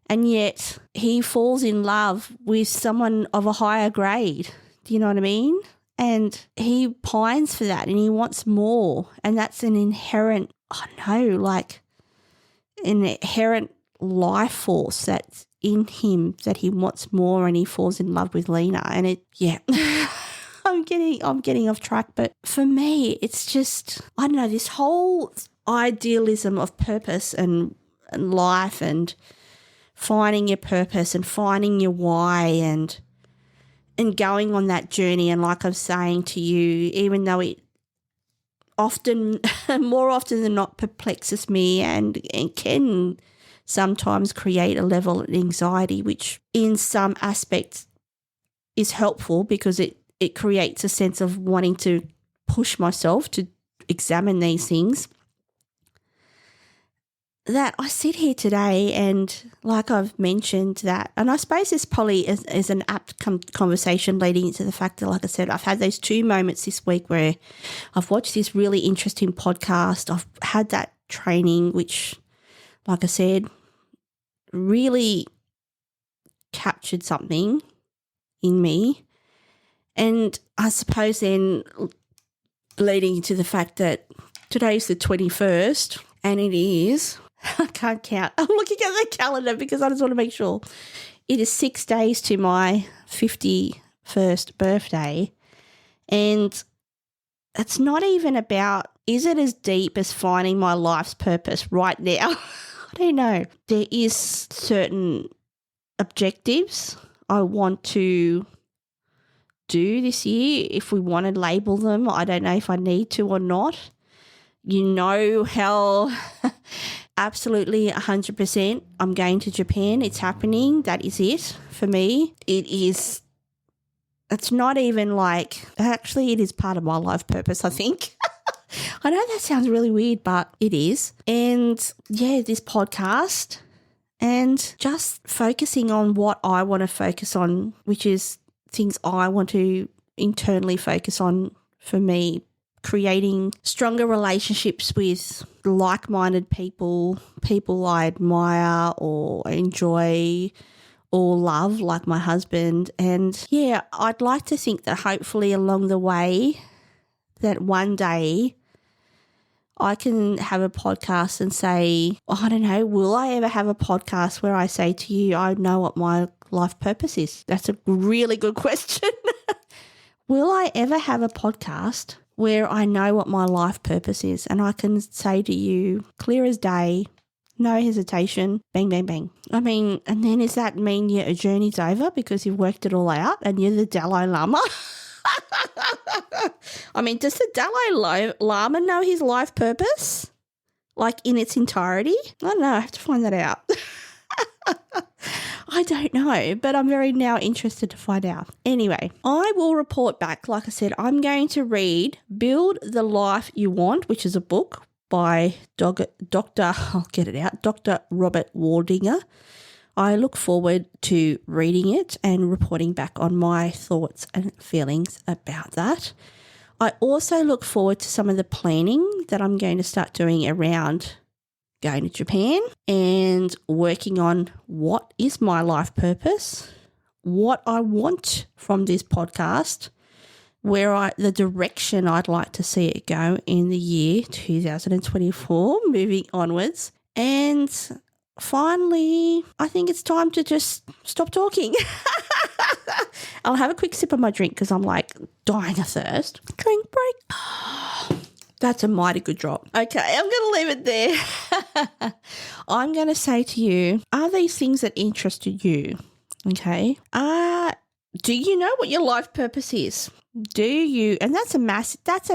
And yet he falls in love with someone of a higher grade. Do you know what I mean? And he pines for that and he wants more. And that's an inherent, an inherent life force that's in him, that he wants more, and he falls in love with Lena. And I'm getting off track, but for me, it's just, I don't know, this whole idealism of purpose and life and finding your purpose and finding your why and going on that journey. And like I'm saying to you, even though it more often than not perplexes me and can sometimes create a level of anxiety, which in some aspects is helpful because it creates a sense of wanting to push myself to examine these things, that I sit here today and, like I've mentioned that, and I suppose this probably is an apt conversation leading into the fact that, like I said, I've had those 2 moments this week where I've watched this really interesting podcast. I've had that training, which, like I said, really captured something in me. And I suppose then leading into the fact that today's the 21st and it is, I can't count. I'm looking at the calendar because I just want to make sure. It is 6 days to my 51st birthday. And it's not even about, is it as deep as finding my life's purpose right now? I don't know. There is certain objectives I want to do this year, if we want to label them. I don't know if I need to or not. You know how absolutely 100% I'm going to Japan. It's happening. That is it for me. It's not even like, actually it is part of my life purpose, I think. I know that sounds really weird, but it is. And yeah, this podcast and just focusing on what I want to focus on, which is things I want to internally focus on for me, creating stronger relationships with like-minded people I admire or enjoy or love, like my husband. And yeah, I'd like to think that hopefully along the way that one day I can have a podcast and say, I don't know, will I ever have a podcast where I say to you, I know what my life purpose is? That's a really good question. Will I ever have a podcast where I know what my life purpose is and I can say to you, clear as day, no hesitation, bang, bang, bang. I mean, and then does that mean your journey's over because you've worked it all out and you're the Dalai Lama? I mean, does the Dalai Lama know his life purpose? Like in its entirety? I don't know. I have to find that out. I don't know, but I'm very now interested to find out. Anyway, I will report back. Like I said, I'm going to read Build the Life You Want, which is a book by Dr. Robert Waldinger. I look forward to reading it and reporting back on my thoughts and feelings about that. I also look forward to some of the planning that I'm going to start doing around going to Japan and working on what is my life purpose, what I want from this podcast, the direction I'd like to see it go in the year 2024, moving onwards. And finally, I think it's time to just stop talking I'll have a quick sip of my drink because I'm like dying of thirst. Drink break. That's a mighty good drop. Okay, I'm going to leave it there. I'm going to say to you, are these things that interested you? Okay. Do you know what your life purpose is? Do you, and that's a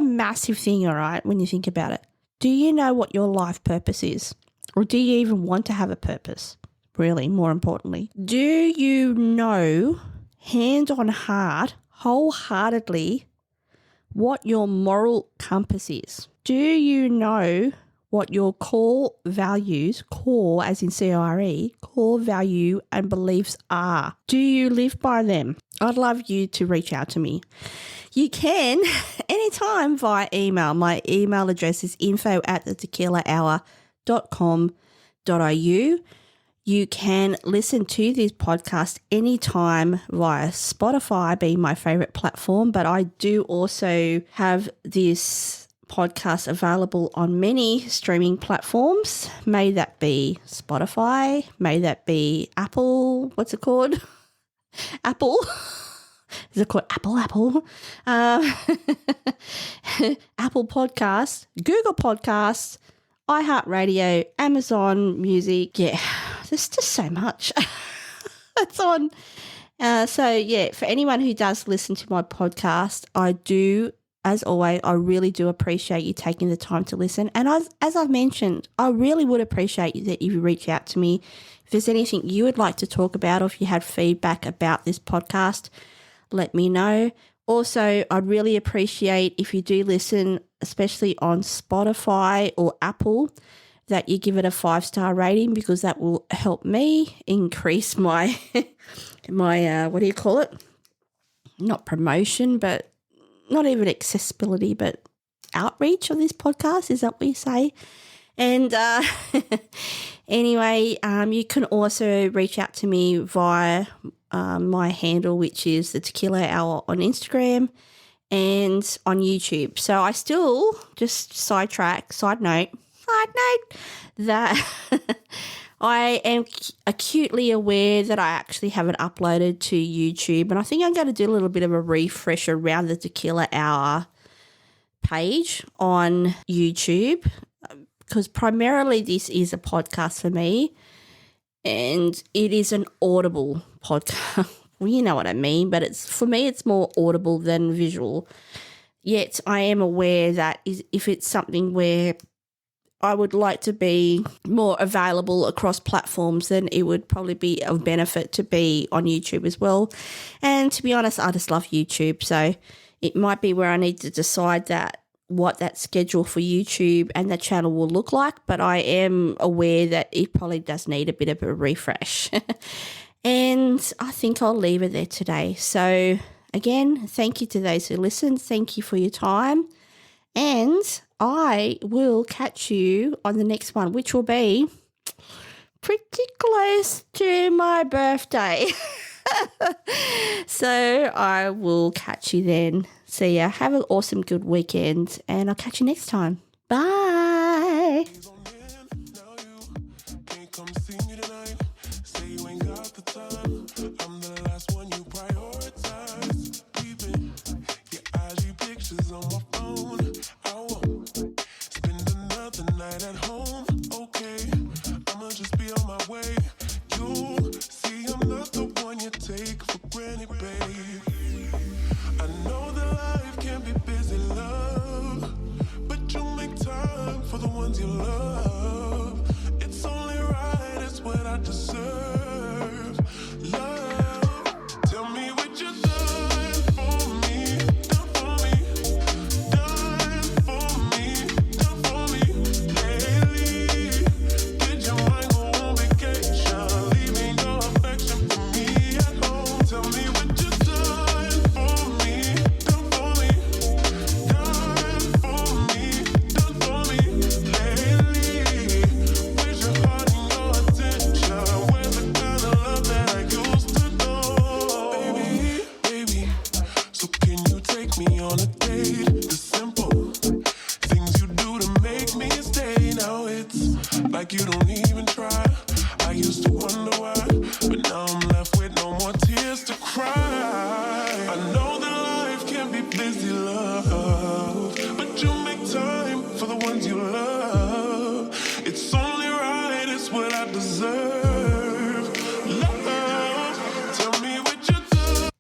massive thing, all right, when you think about it. Do you know what your life purpose is? Or do you even want to have a purpose? Really, more importantly. Do you know, hand on heart, wholeheartedly, what your moral compass is? Do you know what your core values, core as in C-O-R-E, core value and beliefs are? Do you live by them? I'd love you to reach out to me. You can anytime via email. My email address is info@thetequilahour.com.au. You can listen to this podcast anytime via Spotify, being my favorite platform, but I do also have this podcast available on many streaming platforms. May that be Spotify, may that be Apple, what's it called? Apple. Is it called Apple? Apple Podcasts, Google Podcasts, iHeartRadio, Amazon Music. Yeah, there's just so much. It's on. So, yeah, for anyone who does listen to my podcast, I do, as always, I really do appreciate you taking the time to listen. And as I've mentioned, I really would appreciate you that you reach out to me. If there's anything you would like to talk about or if you had feedback about this podcast, let me know. Also, I'd really appreciate if you do listen, especially on Spotify or Apple, that you give it a 5-star rating because that will help me increase my what do you call it? Not promotion, but not even accessibility, but outreach of this podcast. Is that what you say? And anyway, you can also reach out to me via my handle, which is the Tequila Hour on Instagram and on YouTube. So I still, just side note, that I am acutely aware that I actually haven't uploaded to YouTube. And I think I'm going to do a little bit of a refresh around the Tequila Hour page on YouTube, because primarily this is a podcast for me and it is an audible podcast. Well, you know what I mean, but for me it's more audible than visual. Yet I am aware that if it's something where I would like to be more available across platforms, then it would probably be of benefit to be on YouTube as well. And to be honest, I just love YouTube. So it might be where I need to decide what that schedule for YouTube and the channel will look like, but I am aware that it probably does need a bit of a refresh. And I think I'll leave it there today. So again, thank you to those who listened. Thank you for your time. And I will catch you on the next one, which will be pretty close to my birthday. So I will catch you then. See ya. Have an awesome, good weekend, and I'll catch you next time. Bye. Take for granted, babe. I know that life can be busy, love, but you make time for the ones you love. It's only right, it's what I deserve. Love, tell me what you've done for me, done for me, done for me, done for me lately. Did your mind go on vacation, leaving your affection for me at home? Tell me what you've done for me, done for me, done for me, done for me lately. Where's your heart and your attention? Where's the kind of love that I used to know? Baby, so can you take me on a date? The simple things you do to make me stay. Now it's like you don't even try. I used to wonder why, but now I'm